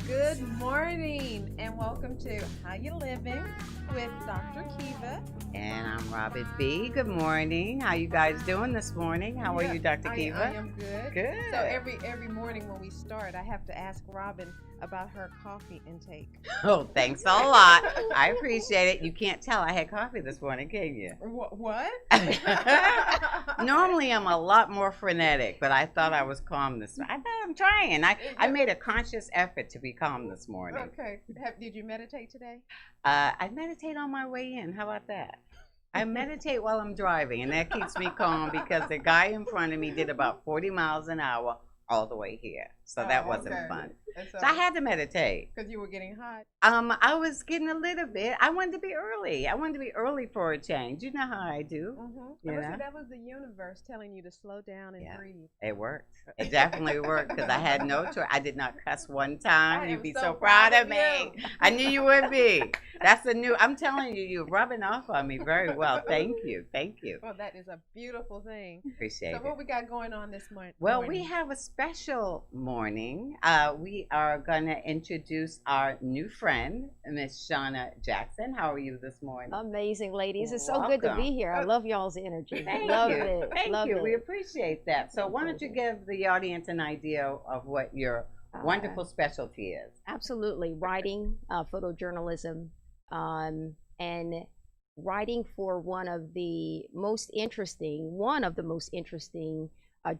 Good morning and welcome to How You Livin with Dr. Kiva. And I'm Robin B. Good morning. How you guys doing this morning? How are you, Dr. Kiva? I am good. Good. So every morning when we start, I have to ask Robin about her coffee intake. Oh, thanks a lot. I appreciate it. You can't tell I had coffee this morning, can you? What? Normally I'm a lot more frenetic, but I thought I was calm this morning. I'm trying. I made a conscious effort to be calm this morning. Okay. Did you meditate today? I meditate on my way in. How about that? I meditate while I'm driving, and that keeps me calm because the guy in front of me did about 40 miles an hour all the way here. So that wasn't fun. So I had to meditate. Because you were getting hot? I was getting a little bit. I wanted to be early. I wanted to be early for a change. You know how I do. Mm-hmm. You know? That was the universe telling you to slow down and breathe. It worked. It definitely worked because I had no choice. I did not cuss one time. You'd be so proud of me. I knew you would be. That's the new. I'm telling you, you're rubbing off on me very well. Thank you. Thank you. Well, that is a beautiful thing. Appreciate it. So what we got going on this morning? Well, we have a special morning. We are going to introduce our new friend, Miss Shauna Jackson. How are you this morning? Amazing, ladies. It's so good to be here. I love y'all's energy. Thank love you. it. Thank love you. It. We appreciate that. So why don't you give the audience an idea of what your wonderful specialty is? Absolutely. Writing, photojournalism, and writing for one of the most interesting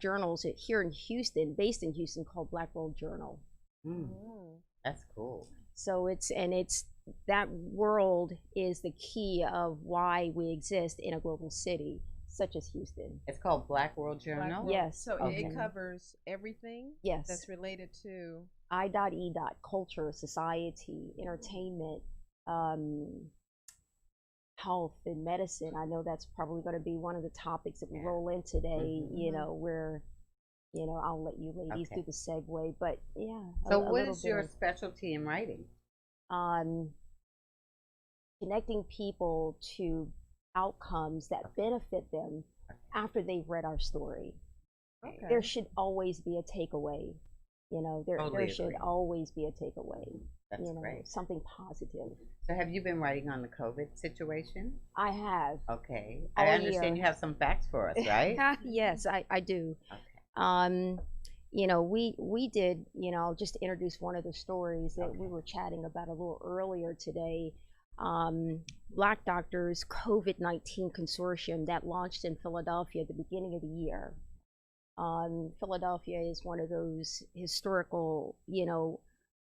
journals here in Houston, based in Houston, called Black World Journal. That's cool. So it's that world is the key of why we exist in a global city such as Houston. It's called Black World Journal? Yes. So it covers everything that's related to I.E. culture, society, entertainment, health and medicine. I know that's probably going to be one of the topics that we roll in today, you know, where, you know, I'll let you ladies do the segue, but yeah. So what is your specialty in writing? Connecting people to outcomes that benefit them after they've read our story. There should always be a takeaway. You know, there should always be a takeaway. That's great. Something positive. So have you been writing on the COVID situation? I have. Okay. I understand you have some facts for us, right? Yes, I do. Okay. You know, we did, you know, just to introduce one of the stories that we were chatting about a little earlier today. Black Doctors COVID-19 Consortium that launched in Philadelphia at the beginning of the year. Philadelphia is one of those historical, you know,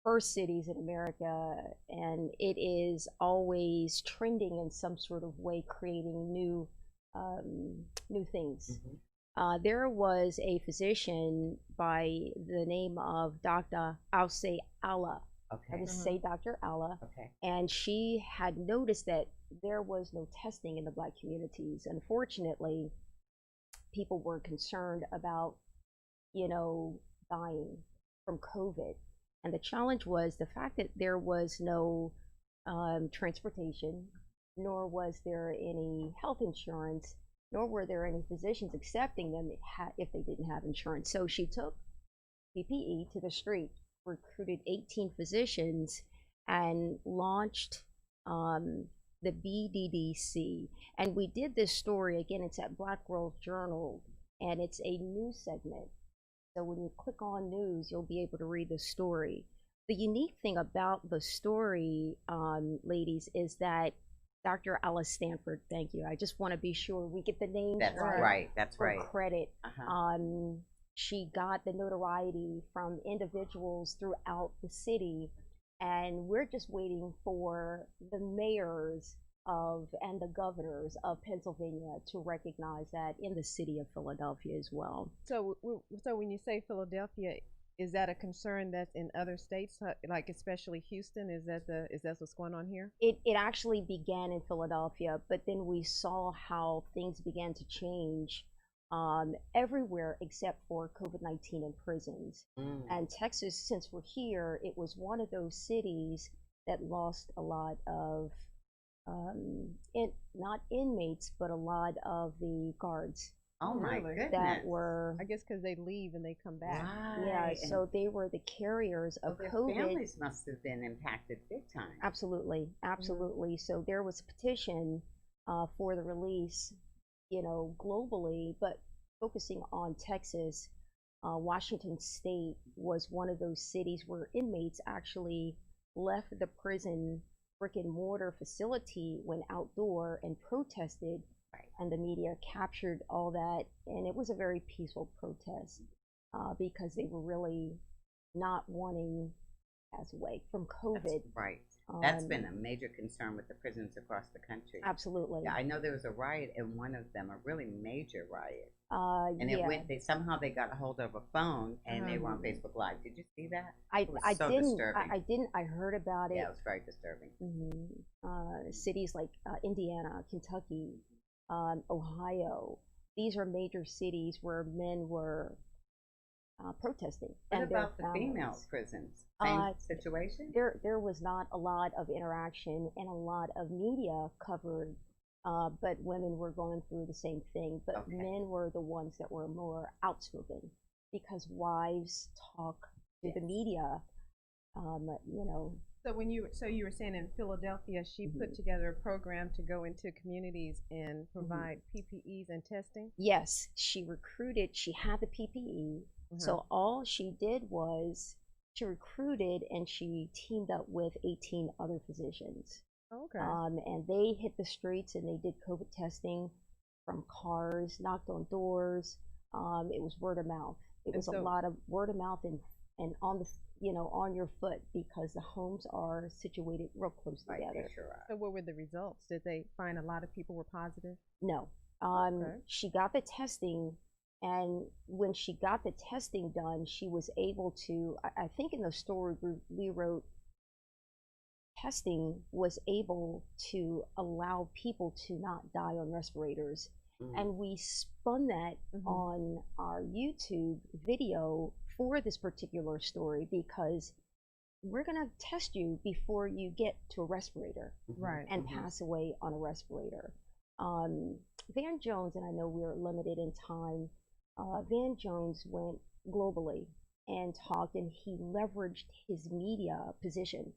first cities in America, and it is always trending in some sort of way, creating new things. There was a physician by the name of Dr. I'll say Allah. Okay. I just say Dr. Allah. Okay. And she had noticed that there was no testing in the Black communities. Unfortunately, people were concerned about, you know, dying from COVID. And the challenge was the fact that there was no transportation, nor was there any health insurance, nor were there any physicians accepting them if they didn't have insurance. So she took PPE to the street, recruited 18 physicians, and launched the BDDC. And we did this story, again, it's at Black World Journal, and it's a news segment. So when you click on news, you'll be able to read the story. The unique thing about the story, ladies, is that Dr. Alice Stanford, thank you. I just want to be sure we get the names right. That's for right. credit. She got the notoriety from individuals throughout the city, and we're just waiting for the mayors and the governors of Pennsylvania to recognize that in the city of Philadelphia as well. So when you say Philadelphia, is that a concern that's in other states, like especially Houston? Is that what's going on here? It actually began in Philadelphia, but then we saw how things began to change everywhere except for COVID-19 in prisons. And Texas, since we're here, it was one of those cities that lost a lot of not inmates, but a lot of the guards Oh my really? goodness. that were, I guess because they leave and they come back. yeah, Right. so they were the carriers So of their COVID. families must have been impacted big time. Absolutely, absolutely. So there was a petition for the release, globally, but focusing on Texas. Washington State was one of those cities where inmates actually left the prison brick and mortar facility, went outdoor and protested, Right. and the media captured all that, and it was a very peaceful protest because they were really not wanting pass away from COVID. That's right. That's been Um, a major concern with the prisons across the country. Absolutely. Yeah, I know there was a riot in one of them, a really major riot. And it Yeah. went, they got a hold of a phone and they were on Mhm. Facebook Live. Did you see that? I It was I so didn't disturbing. I didn't I heard about it. Yeah, it was very disturbing. Cities like Indiana, Kentucky, Ohio. These are major cities where men were protesting, What and their about the female families. prisons? Same situation? There was not a lot of interaction and a lot of media covered, but women were going through the same thing. But Okay. men were the ones that were more outspoken because wives talk to the Yes. media. You know, So you were saying in Philadelphia, she put Mhm. together a program to go into communities and provide PPEs and testing. yes, she recruited. She had the PPE, so all she did was she recruited and she teamed up with 18 other physicians. Okay. And they hit the streets and they did COVID testing from cars, knocked on doors. It was word of mouth. It And was a so- lot of word of mouth and on the on your foot because the homes are situated real close Right, together. they sure are. So what were the results? Did they find a lot of people were positive? No, Okay. she got the testing, and when she got the testing done, she was able to. I think in the story we wrote testing was able to allow people to not die on respirators. And we spun that on our YouTube video for this particular story because we're going to test you before you get to a respirator Right. and pass away on a respirator. Van Jones, and I know we're limited in time, Van Jones went globally and talked, and he leveraged his media position.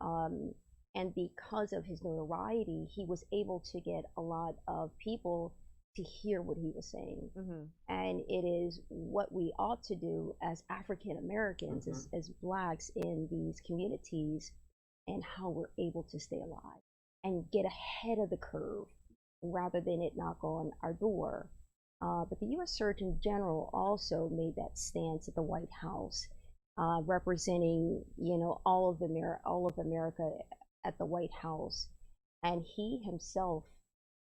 And because of his notoriety, he was able to get a lot of people to hear what he was saying. And it is what we ought to do as African Americans, as blacks in these communities, and how we're able to stay alive and get ahead of the curve rather than it knock on our door. But the U.S. Surgeon General also made that stance at the White House, representing all of America at the White House, and he himself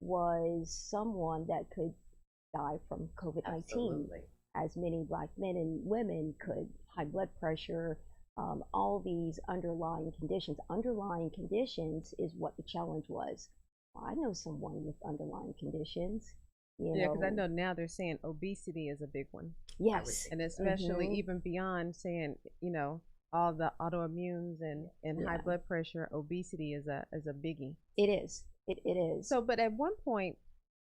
was someone that could die from COVID-19, Absolutely. as many black men and women could. High blood pressure, all these underlying conditions. Underlying conditions is what the challenge was. Well, I know someone with underlying conditions. Yeah, because I know now they're saying obesity is a big one. Yes. And especially even beyond saying, all the autoimmunes and high blood pressure, obesity is a biggie. It is. It is. So, but at one point,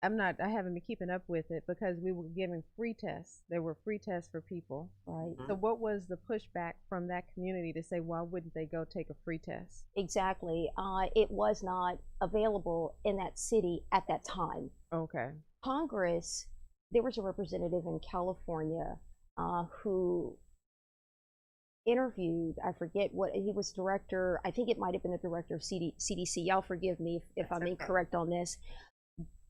I haven't been keeping up with it because we were giving free tests. There were free tests for people. Right. So what was the pushback from that community to say, why wouldn't they go take a free test? Exactly. It was not available in that city at that time. Okay. Congress, there was a representative in California who interviewed, I forget what, he was director, I think it might have been the director of CDC. Y'all forgive me if I'm incorrect on this.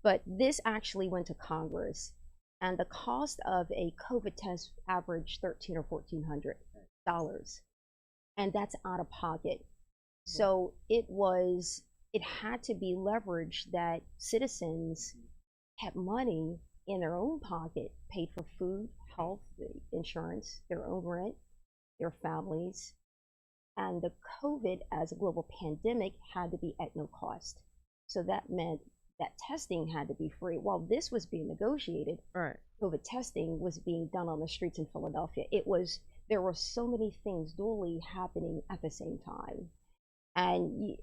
But this actually went to Congress, and the cost of a COVID test averaged $1,300 or $1,400, and that's out of pocket. So it had to be leveraged that citizens had money in their own pocket, paid for food, health, insurance, their own rent, their families, and the COVID as a global pandemic had to be at no cost. So that meant that testing had to be free. While this was being negotiated, right, COVID testing was being done on the streets in Philadelphia. There were so many things dually happening at the same time. And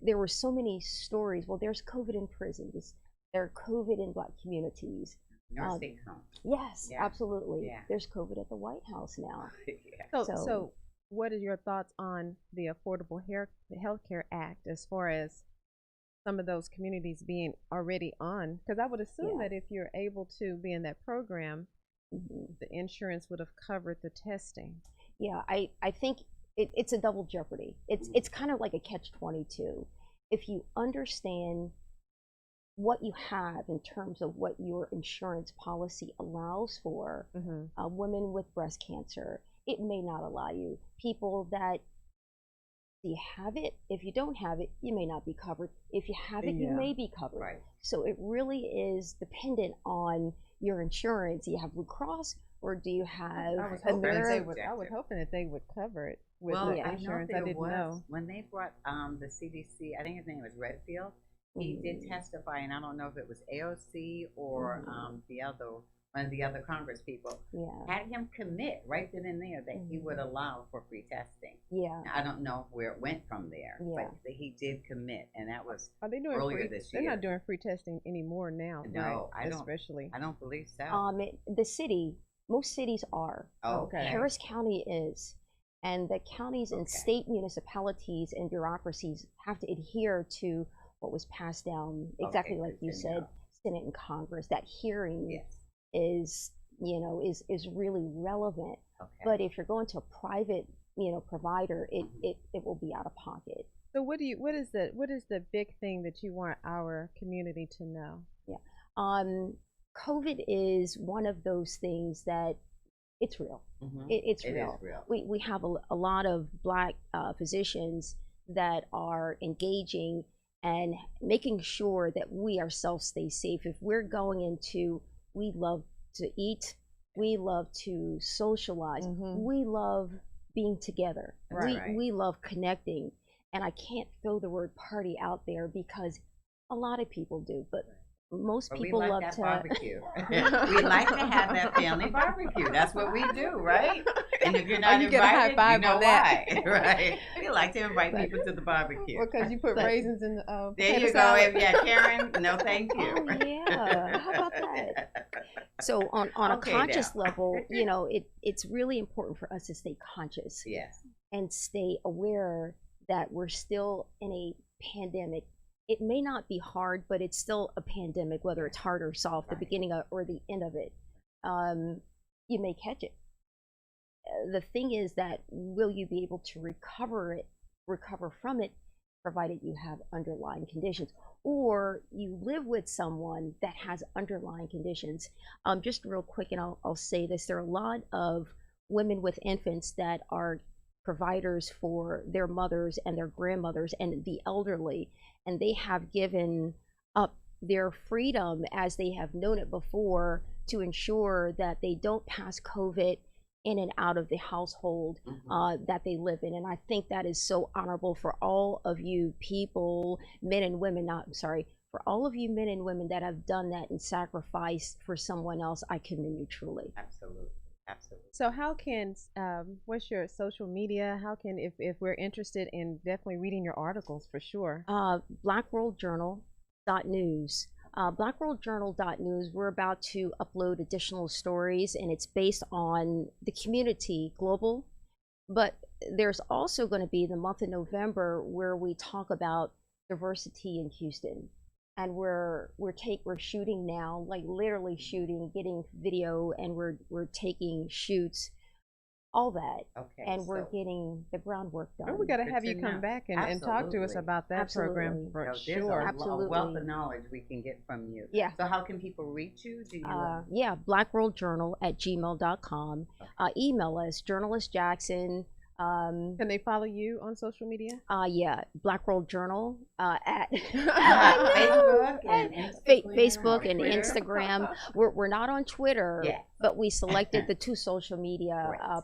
there were so many stories. Well, there's COVID in prisons. There are COVID in black communities. Nursing home. Yes, Yeah. absolutely. Yeah. There's COVID at the White House now. Yeah. So what are your thoughts on the Affordable Health Care Act as far as some of those communities being already on? Because I would assume Yeah. that if you're able to be in that program, hmm the insurance would have covered the testing. Yeah, I think it's a double jeopardy. It's kind of like a catch-22. If you understand what you have in terms of what your insurance policy allows for, women with breast cancer, it may not allow you. People that, do you have it? If you don't have it, you may not be covered. If you have it, you Yeah. may be covered. Right. So it really is dependent on your insurance. Do you have Blue Cross or do you have I was hoping that they America? would. I was hoping that they would cover it with Well, the Yeah. I know insurance. I there didn't was know. when they brought the CDC. I think his name was Redfield. He did testify, and I don't know if it was AOC or the other one of the other Congress people. Yeah. Had him commit right then and there that he would allow for free testing. Yeah. Now, I don't know where it went from there, Yeah. but he did commit, and that was Are they doing earlier free? this They're year. not doing free testing anymore now. No, right? I don't. Especially. I don't believe so. The city, most cities are. Okay. Harris County is. And the counties and state municipalities and bureaucracies have to adhere to what was passed down, exactly like you said, Senate and Congress. That hearing Yes. is, is really relevant. Okay. But if you're going to a private, provider, it will be out of pocket. So what is the big thing that you want our community to know? Yeah. COVID is one of those things that it's real. It's It real. is real. We have a lot of Black physicians that are engaging and making sure that we ourselves stay safe. If we're going into, we love to eat, we love to socialize, we love being together, we love connecting. And I can't throw the word party out there because a lot of people do, but most people we like love that to barbecue. We like to have that family barbecue. That's what we do, right? And if you're not you get a high invited, five you know on that. why, right? We like to invite people to the barbecue. Because you put raisins in the There you go. salad. Yeah, Karen. No, thank you. Oh yeah, how about that? So on a Okay, conscious now. level, it's really important for us to stay conscious Yes. and stay aware that we're still in a pandemic. It may not be hard, but it's still a pandemic, whether it's hard or soft, the beginning or the end of it. You may catch it. The thing is that will you be able to recover from it, provided you have underlying conditions, or you live with someone that has underlying conditions. Just real quick, and I'll say this: there are a lot of women with infants that are providers for their mothers and their grandmothers and the elderly, and they have given up their freedom as they have known it before to ensure that they don't pass COVID in and out of the household that they live in. And I think that is so honorable for all of you people, men and women, for all of you men and women that have done that and sacrificed for someone else. I commend you truly. Absolutely. Absolutely. So how can what's your social media? How can if we're interested in definitely reading your articles for sure? Blackworldjournal.news. Blackworldjournal.news. We're about to upload additional stories, and it's based on the community global. But there's also going to be the month of November where we talk about diversity in Houston. And we're shooting now, like literally shooting, getting video, and we're taking shoots, all that. Okay. And we're getting the groundwork done. Oh, we got to Good have to you come know. back and talk to us Absolutely. about that program for There's sure. a Absolutely. wealth of knowledge we can get from you. Yeah. So how can people reach you? Do you? Yeah, blackworldjournal@gmail.com. Email us, journalist Jackson. Can they follow you on social media? Yeah, Black World Journal at Facebook and and Twitter. Instagram. We're not on Twitter, Yeah. but we selected the two social media Right.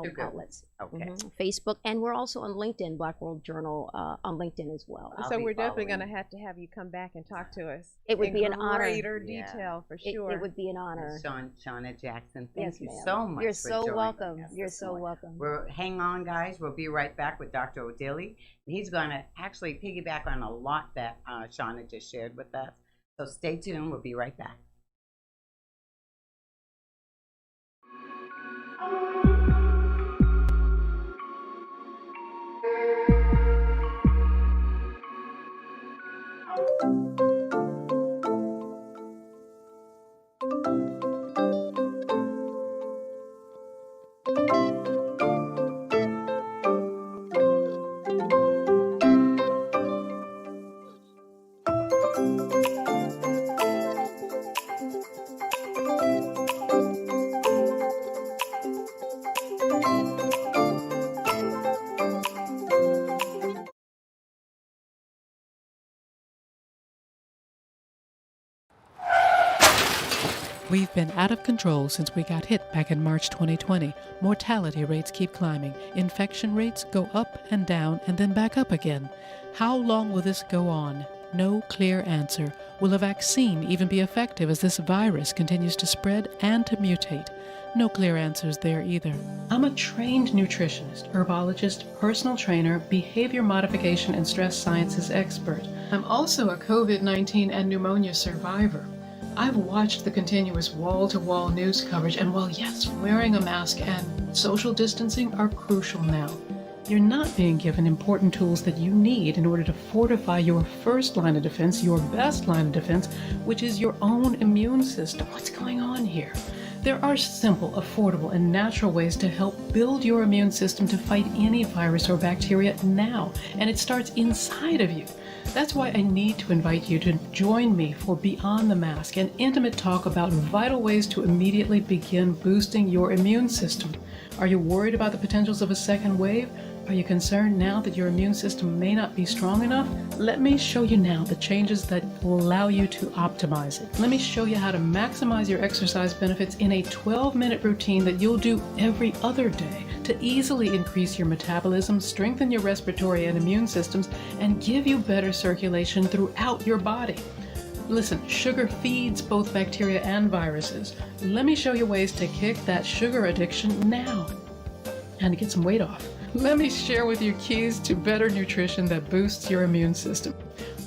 Two good outlets. Okay. Facebook, and we're also on LinkedIn, Black World Journal on LinkedIn as well. I'll So be we're definitely going following. to have you come back and talk to us. It would in be an honor. greater Yeah. detail for It sure. would be an honor. Shauna Jackson, thank Yes, you ma'am. so much. You're for so joining welcome. us You're this so morning. welcome. Hang on, guys. We'll be right back with Dr. O'Dilly. He's going to actually piggyback on a lot that Shauna just shared with us. So stay tuned. We'll be right back. We've been out of control since we got hit back in March 2020. Mortality rates keep climbing. Infection rates go up and down and then back up again. How long will this go on? No clear answer. Will a vaccine even be effective as this virus continues to spread and to mutate? No clear answers there either. I'm a trained nutritionist, herbologist, personal trainer, behavior modification, and stress sciences expert. I'm also a COVID-19 and pneumonia survivor. I've watched the continuous wall-to-wall news coverage, and while yes, wearing a mask and social distancing are crucial now, you're not being given important tools that you need in order to fortify your first line of defense, your best line of defense, which is your own immune system. What's going on here? There are simple, affordable, and natural ways to help build your immune system to fight any virus or bacteria now, and it starts inside of you. That's why I need to invite you to join me for Beyond the Mask, an intimate talk about vital ways to immediately begin boosting your immune system. Are you worried about the potentials of a second wave? Are you concerned now that your immune system may not be strong enough? Let me show you now the changes that will allow you to optimize it. Let me show you how to maximize your exercise benefits in a 12-minute routine that you'll do every other day to easily increase your metabolism, strengthen your respiratory and immune systems, and give you better circulation throughout your body. Listen, sugar feeds both bacteria and viruses. Let me show you ways to kick that sugar addiction now and to get some weight off. Let me share with you keys to better nutrition that boosts your immune system.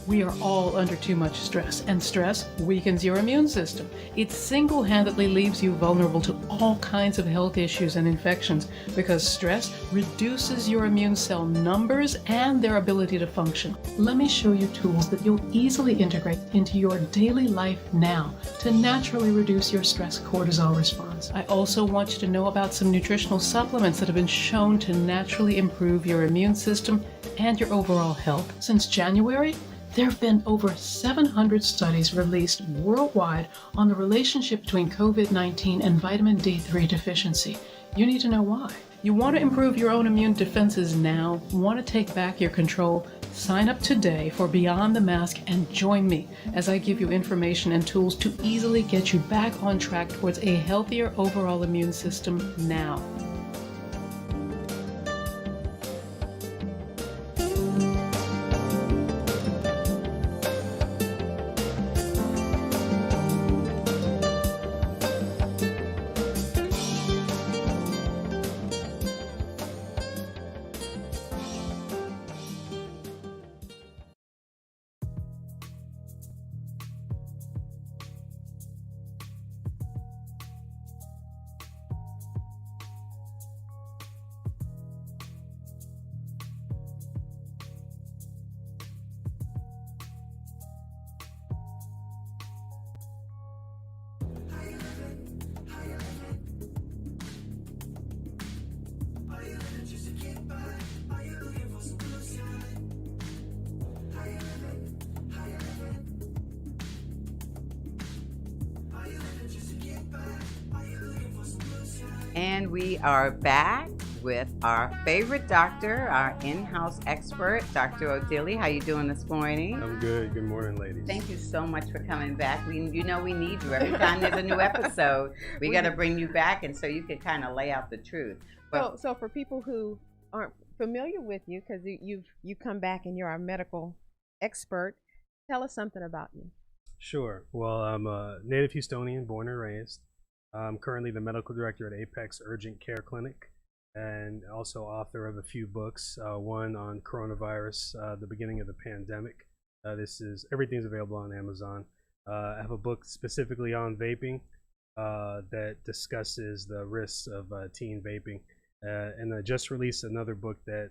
We are all under too much stress, and stress weakens your immune system. It single-handedly leaves you vulnerable to all kinds of health issues and infections because stress reduces your immune cell numbers and their ability to function. Let me show you tools that you'll easily integrate into your daily life now to naturally reduce your stress cortisol response. I also want you to know about some nutritional supplements that have been shown to naturally improve your immune system and your overall health. Since January, there have been over 700 studies released worldwide on the relationship between COVID-19 and vitamin D3 deficiency. You need to know why. You want to improve your own immune defenses now, want to take back your control? Sign up today for Beyond the Mask and join me as I give you information and tools to easily get you back on track towards a healthier overall immune system now. And we are back with our favorite doctor, our in-house expert, Dr. O'Dilly. How you doing this morning? I'm good. Good morning, ladies. Thank you so much for coming back. We need you. Every time there's a new episode, we got to bring you back, and so you can kind of lay out the truth. But, So for people who aren't familiar with you, because you come back and you're our medical expert, tell us something about you. Sure. Well, I'm a native Houstonian, born and raised. I'm currently the medical director at Apex Urgent Care Clinic and also author of a few books, one on coronavirus, the beginning of the pandemic. Everything's available on Amazon. I have a book specifically on vaping that discusses the risks of teen vaping. And I just released another book that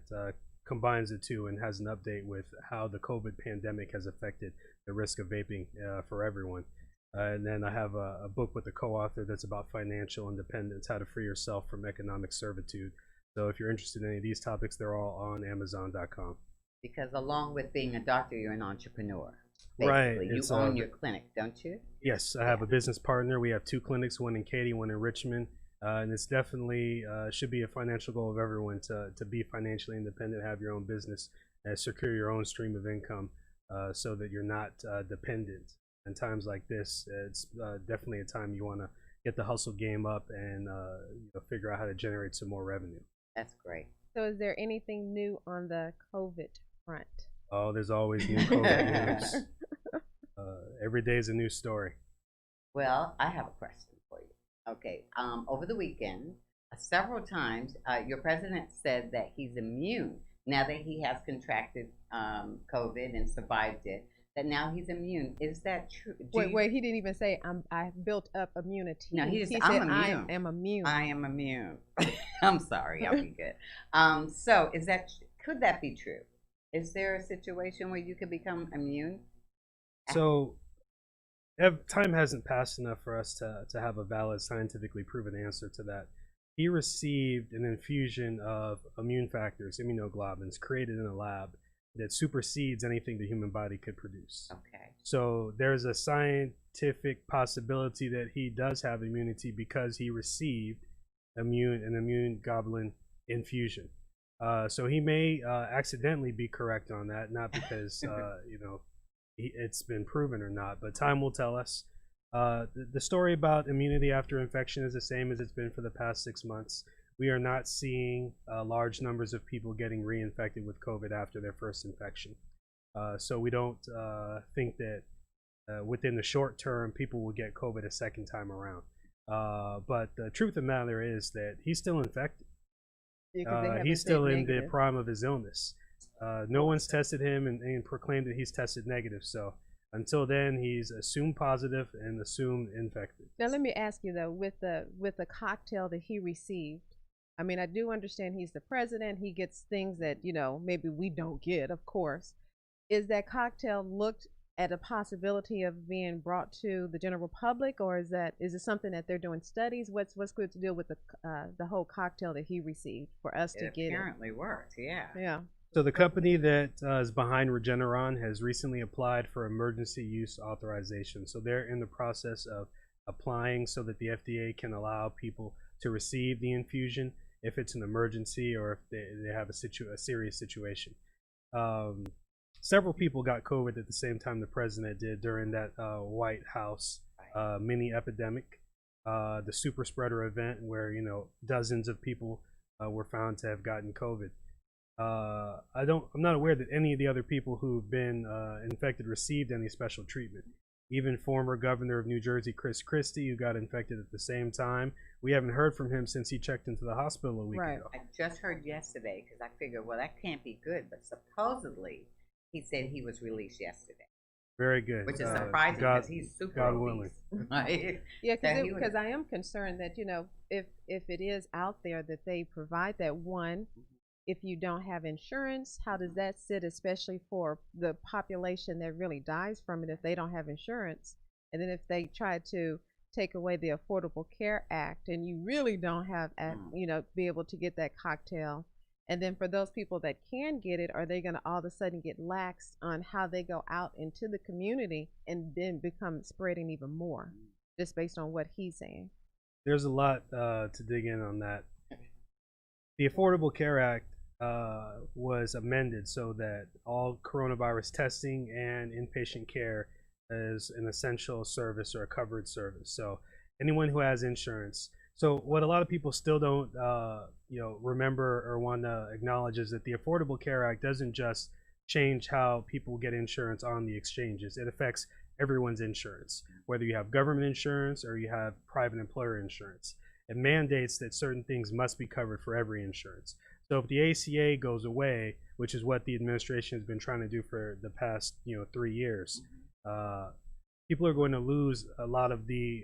combines the two and has an update with how the COVID pandemic has affected the risk of vaping for everyone. And then I have a book with a co-author that's about financial independence, how to free yourself from economic servitude. So if you're interested in any of these topics, they're all on Amazon.com. because along with being a doctor, you're an entrepreneur. Basically. Right. You own your clinic, don't you? Yes, I have a business partner. We have two clinics, one in Katy, one in Richmond. And it's definitely should be a financial goal of everyone to be financially independent, have your own business, and secure your own stream of income so that you're not dependent in times like this, it's definitely a time you want to get the hustle game up and figure out how to generate some more revenue. That's great. So, is there anything new on the COVID front? Oh, there's always new COVID news. Every day is a new story. Well, I have a question for you. Okay, over the weekend, several times, your president said that he's immune now that he has contracted COVID and survived it. That now he's immune. Is that true? Wait, he didn't even say I've built up immunity. No, he said I'm immune. I am immune. I am immune. I'm sorry. I'll be good. So could that be true? Is there a situation where you could become immune? So time hasn't passed enough for us to have a valid, scientifically proven answer to that. He received an infusion of immune factors, immunoglobulins, created in a lab that supersedes anything the human body could produce. Okay. So there's a scientific possibility that he does have immunity because he received an immune globulin infusion. So he may accidentally be correct on that, not because it's been proven or not, but time will tell us. The story about immunity after infection is the same as it's been for the past 6 months. We are not seeing large numbers of people getting reinfected with COVID after their first infection. So we don't think that within the short term people will get COVID a second time around. But the truth of the matter is that he's still infected. He's still in the prime of his illness. No one's tested him and proclaimed that he's tested negative. So until then, he's assumed positive and assumed infected. Now, let me ask you though, with the cocktail that he received, I mean, I do understand he's the president. He gets things that maybe we don't get, of course. Is that cocktail looked at a possibility of being brought to the general public, or is it something that they're doing studies? What's good to deal with the whole cocktail that he received for us to get it? Apparently worked, yeah. Yeah. So the company that is behind Regeneron has recently applied for emergency use authorization. So they're in the process of applying so that the FDA can allow people to receive the infusion if it's an emergency or if they have a serious situation. Several people got COVID at the same time the president did during that White House mini epidemic, the super spreader event where dozens of people were found to have gotten COVID. I'm not aware that any of the other people who've been infected received any special treatment. Even former governor of New Jersey, Chris Christie, who got infected at the same time, we haven't heard from him since he checked into the hospital a week ago. I just heard yesterday because I figured, well, that can't be good, but supposedly he said he was released yesterday. Very good. Which is surprising because he's super God obese. willing. Right? Yeah, because I am concerned that if it is out there that they provide that one. If you don't have insurance, how does that sit, especially for the population that really dies from it if they don't have insurance? And then if they try to take away the Affordable Care Act and you really don't have, be able to get that cocktail, and then for those people that can get it, are they going to all of a sudden get lax on how they go out into the community and then become spreading even more, just based on what he's saying? There's a lot to dig in on that. The Affordable Care Act was amended so that all coronavirus testing and inpatient care is an essential service or a covered service. So anyone who has insurance. So what a lot of people still don't remember or want to acknowledge is that the Affordable Care Act doesn't just change how people get insurance on the exchanges. It affects everyone's insurance, whether you have government insurance or you have private employer insurance. It mandates that certain things must be covered for every insurance. So if the ACA goes away, which is what the administration has been trying to do for the past 3 years, people are going to lose a lot of the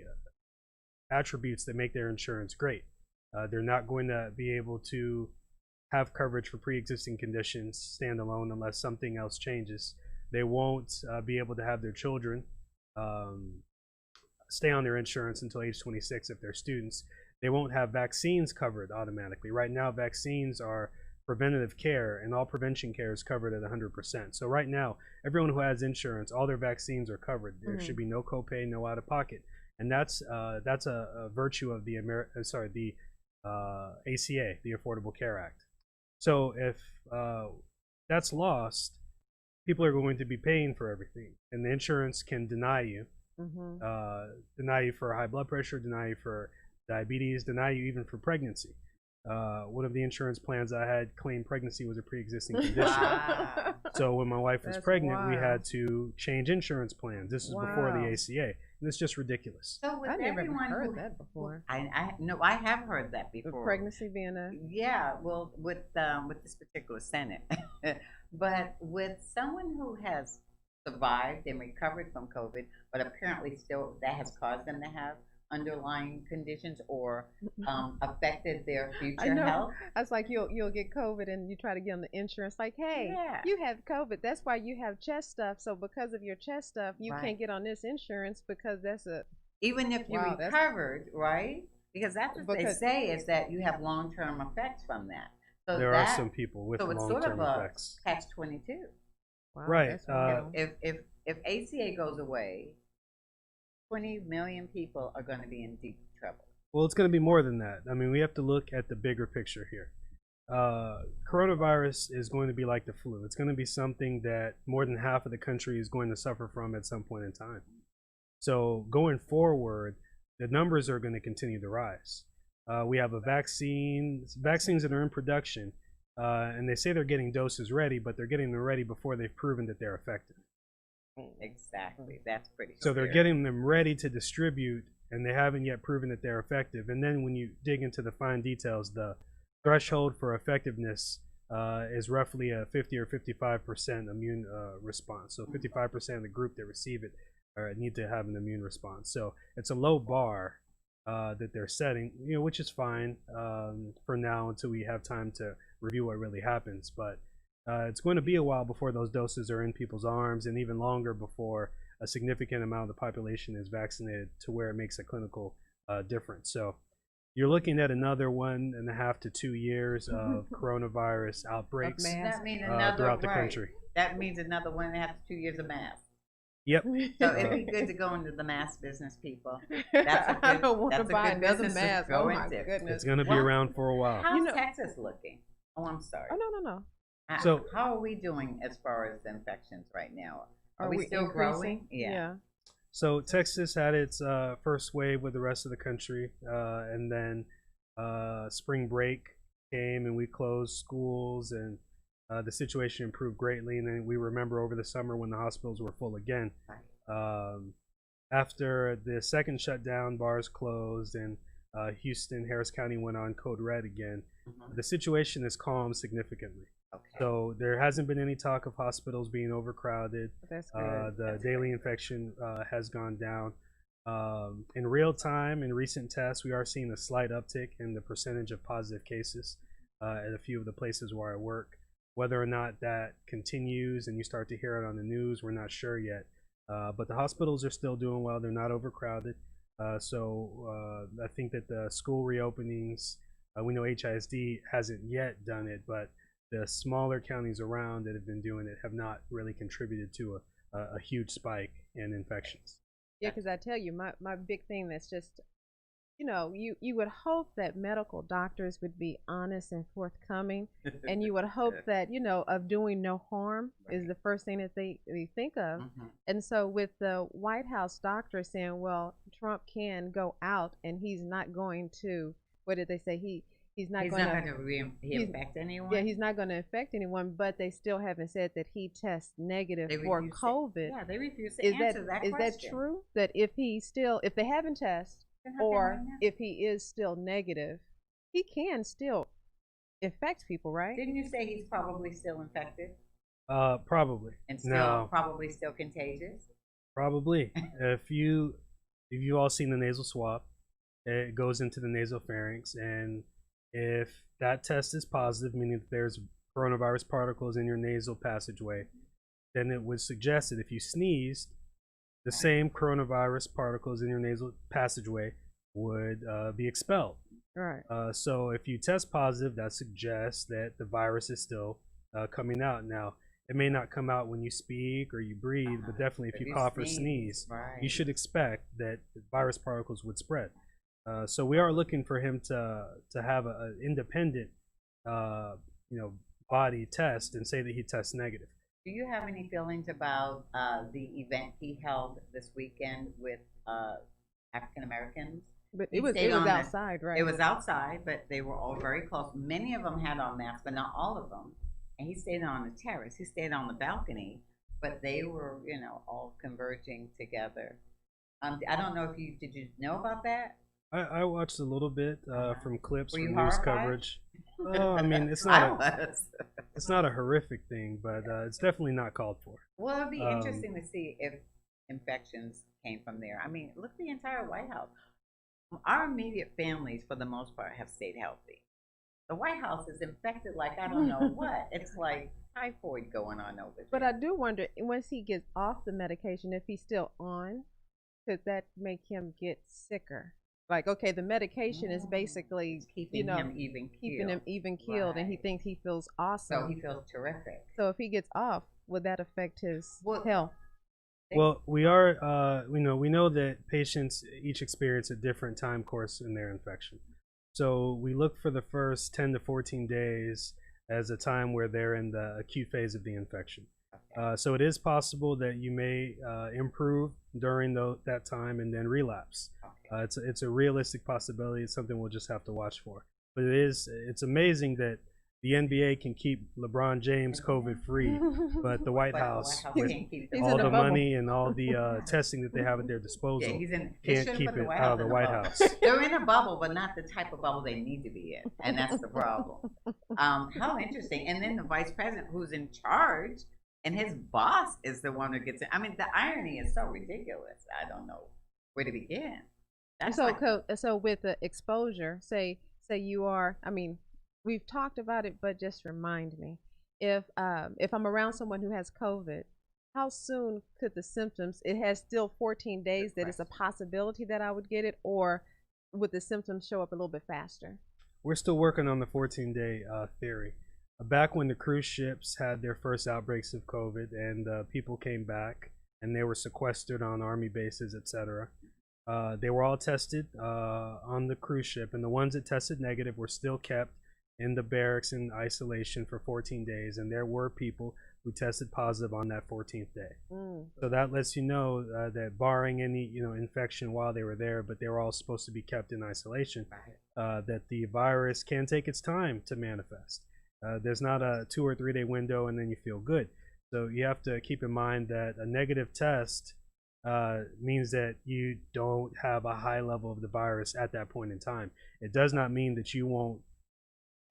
attributes that make their insurance great. They're not going to be able to have coverage for pre-existing conditions standalone unless something else changes. They won't be able to have their children stay on their insurance until age 26 if they're students. They won't have vaccines covered automatically. Right now, vaccines are preventative care, and all prevention care is covered at 100%. So right now, everyone who has insurance, all their vaccines are covered. There should be no copay, no out-of-pocket, and that's a virtue of the ACA, the Affordable Care Act. So if that's lost, people are going to be paying for everything, and the insurance can deny you, deny you for high blood pressure, deny you for diabetes, deny you even for pregnancy. One of the insurance plans I had claimed pregnancy was a pre-existing condition. Wow. So when my wife was That's pregnant, we wild. had to change insurance plans. This is before the Wow. ACA, and it's just ridiculous. So with I never everyone heard who, that before. I have heard that With before. pregnancy being a Yeah, well, with this particular Senate, but with someone who has survived and recovered from COVID, but apparently still that has caused them to have underlying conditions or affected their I future know. health. I was like, you'll get COVID and you try to get on the insurance. Like, hey, Yeah. you have COVID. That's why you have chest stuff. So because of your chest stuff, you Right. can't get on this insurance because that's a Even if you Wow, that's- recovered, right? Because that's what they Because- say is that you have long-term effects from that. So There that, are some people with so it's sort long-term of a effects. catch-22. wow, Right, that's wild. If ACA goes away, 20 million people are going to be in deep trouble. Well, it's going to be more than that. I mean, we have to look at the bigger picture here. Coronavirus is going to be like the flu. It's going to be something that more than half of the country is going to suffer from at some point in time. So going forward, the numbers are going to continue to rise. We have vaccines that are in production, and they say they're getting doses ready, but they're getting them ready before they've proven that they're effective. Exactly. That's pretty So they're scary. getting them ready to distribute, and they haven't yet proven that they're effective. And then when you dig into the fine details, the threshold for effectiveness is roughly a 50 or 55% immune response. So 55% of the group that receive it need to have an immune response. So it's a low bar that they're setting, which is fine for now until we have time to review what really happens. But it's going to be a while before those doses are in people's arms, and even longer before a significant amount of the population is vaccinated to where it makes a clinical difference. So you're looking at another 1.5 to 2 years of coronavirus outbreaks Of That means another throughout the right. country. That means another 1.5 to 2 years of mask. Yep. So it'd be good to go into the mask business, people. That's a good, I don't want to that's a buy good another business to mask. go Oh my into. goodness. It's going to be Well, around for a while. How's know- Texas looking? Oh, I'm sorry. Oh no. So- How are we doing as far as the infections right now? Are we we still increasing? growing? Yeah. So Texas had its first wave with the rest of the country, and then spring break came and we closed schools, and the situation improved greatly. And then we remember over the summer when the hospitals were full again. After the second shutdown, bars closed, and Houston, Harris County went on code red again. Mhm. The situation has calmed significantly. Okay. So there hasn't been any talk of hospitals being overcrowded. That's good. The That's daily infection has gone down. In real time, in recent tests, we are seeing a slight uptick in the percentage of positive cases at a few of the places where I work. Whether or not that continues and you start to hear it on the news, we're not sure yet. But the hospitals are still doing well. They're not overcrowded. So I think that the school reopenings, we know HISD hasn't yet done it, but the smaller counties around that have been doing it have not really contributed to a huge spike in infections. Yeah, because I tell you, my big thing that's just, you would hope that medical doctors would be honest and forthcoming, and you would hope that, of doing no harm is the first thing that they think of. Mhm. And so with the White House doctor saying, well, Trump can go out and he's not going to, what did they say? He's not He's going not to, going to infect anyone. yeah, he's not going to infect anyone, but they still haven't said that he tests negative They for refuse to- COVID. Yeah, they refuse to Is answer that is question. that true? That if they haven't tested, Then how can or we know? if he is still negative, he can still infect people, right? Didn't you say he's probably still infected Probably. and still No. probably still contagious? Probably. if you all seen the nasal swab, it goes into the nasopharynx, and if that test is positive, meaning that there's coronavirus particles in your nasal passageway, then it would suggest that if you sneezed, the same coronavirus particles in your nasal passageway would be expelled. Right. So if you test positive, that suggests that the virus is still coming out. Now, it may not come out when you speak or you breathe, but definitely if you cough or sneeze, right. you should expect that the virus particles would spread. So we are looking for him to have an independent, body test and say that he tests negative. Do you have any feelings about the event he held this weekend with African Americans? But He it was stayed on the- outside, right? It was outside, but they were all very close. Many of them had on masks, but not all of them. And he stayed on the terrace. He stayed on the balcony, but they were, all converging together. I don't know if did you know about that? I watched a little bit from clips Were from you news horrified? coverage. Oh, I mean, I was. it's not a horrific thing, but it's definitely not called for. Well, it'd be interesting to see if infections came from there. I mean, look at the entire White House. Our immediate families, for the most part, have stayed healthy. The White House is infected like I don't know what. It's like typhoid going on over there. But I do wonder, once he gets off the medication, if he's still on, could that make him get sicker? Like, okay, the medication is basically, keeping him even keeled, and he Right. thinks he feels awesome. So he feels terrific. So if he gets off, would that affect his Well, health? Well, we are, we know that patients each experience a different time course in their infection. So we look for the first 10 to 14 days as a time where they're in the acute phase of the infection. So it is possible that you may improve during that time and then relapse. It's a realistic possibility. It's something we'll just have to watch for. But it's amazing that the NBA can keep LeBron James COVID free, but the White House, with can't keep he's all in a the bubble. money and all the testing that they have at their disposal, can't keep it out of the White House. They're in a bubble, but not the type of bubble they need to be in, and that's the problem. How interesting! And then the vice president, who's in charge, and his boss is the one who gets it. I mean, the irony is so ridiculous. I don't know where to begin. That's So with the exposure, say you are, I mean, we've talked about it, but just remind me, if I'm around someone who has COVID, how soon could the symptoms? It has still 14 days that it's a possibility that I would get it, or would the symptoms show up a little bit faster? We're still working on the 14-day theory. Back when the cruise ships had their first outbreaks of COVID and people came back and they were sequestered on Army bases, etc., they were all tested on the cruise ship, and the ones that tested negative were still kept in the barracks in isolation for 14 days, and there were people who tested positive on that 14th day. So that lets you know that barring any infection while they were there, but they were all supposed to be kept in isolation, that the virus can take its time to manifest. There's not a 2 or 3 day window and then you feel good. So you have to keep in mind that a negative test means that you don't have a high level of the virus at that point in time. It does not mean that you won't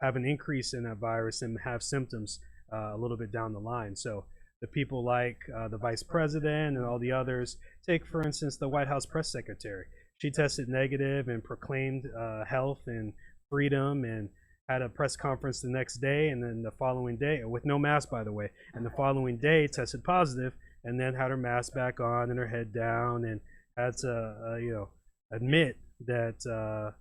have an increase in that virus and have symptoms a little bit down the line. So the people like the vice president and all the others, take for instance the White House press secretary. She tested negative and proclaimed health and freedom and had a press conference the next day, and then the following day, with no mask by the way, and the following day tested positive, and then had her mask back on and her head down, and had to admit that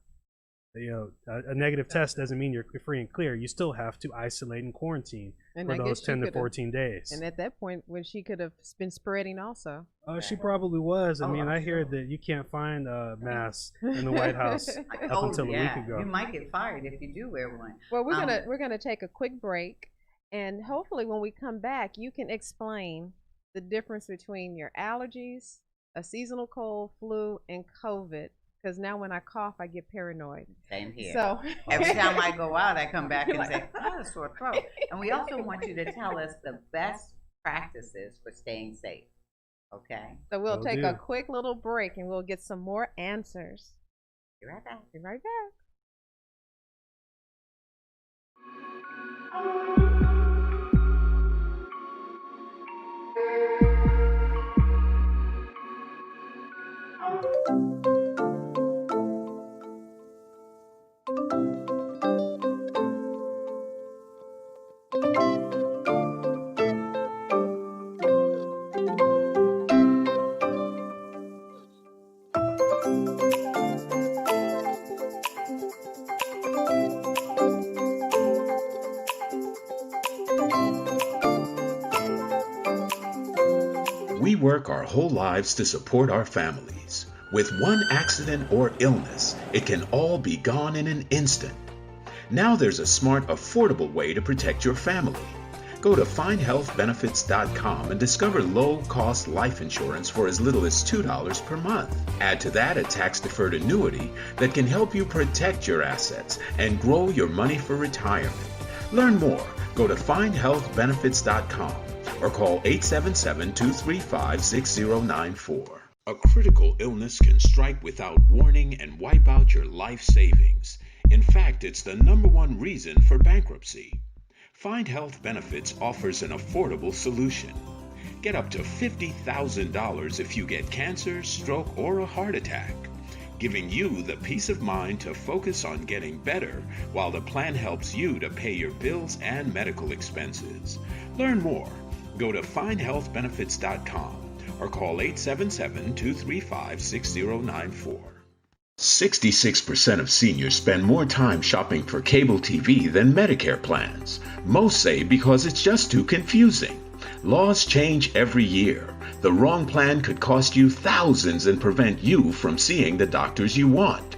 a negative test doesn't mean you're free and clear. You still have to isolate and quarantine And for I those guess 10 to 14 days. And at that point, when she could have been spreading also. She probably was. I mean, I'm I hear sure. that you can't find masks in the White House up until a week ago. You might get fired if you do wear one. Well, we're gonna take a quick break, and hopefully when we come back, you can explain the difference between your allergies, a seasonal cold, flu, and COVID. Because now when I cough, I get paranoid. Same here. So every time I go out, I come back and say, "Oh, sore throat." And we also want you to tell us the best practices for staying safe. Okay. So we'll Will take do. a quick little break, and we'll get some more answers. Be right back. Be right back. We work our whole lives to support our families. With one accident or illness, it can all be gone in an instant. Now there's a smart, affordable way to protect your family. Go to findhealthbenefits.com and discover low-cost life insurance for as little as $2 per month. Add to that a tax-deferred annuity that can help you protect your assets and grow your money for retirement. Learn more. Go to findhealthbenefits.com or call 877-235-6094. A critical illness can strike without warning and wipe out your life savings. In fact, it's the #1 reason for bankruptcy. Find Health Benefits offers an affordable solution. Get up to $50,000 if you get cancer, stroke, or a heart attack, giving you the peace of mind to focus on getting better while the plan helps you to pay your bills and medical expenses. Learn more. Go to findhealthbenefits.com or call 877-235-6094. 66% of seniors spend more time shopping for cable TV than Medicare plans. Most say because it's just too confusing. Laws change every year. The wrong plan could cost you thousands and prevent you from seeing the doctors you want.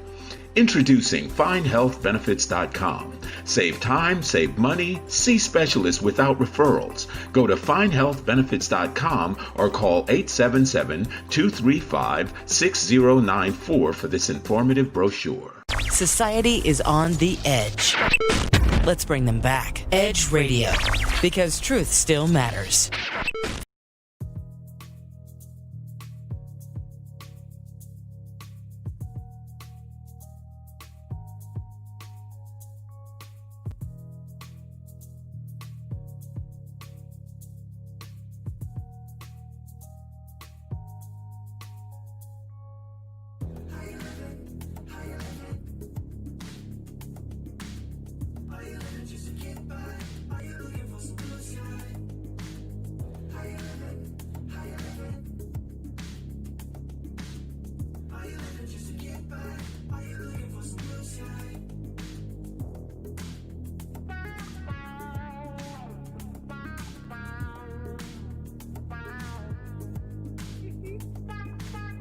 Introducing FindHealthBenefits.com. Save time, save money, see specialists without referrals. Go to FindHealthBenefits.com or call 877-235-6094 for this informative brochure. Society is on the edge. Let's bring them back. Edge Radio, because truth still matters.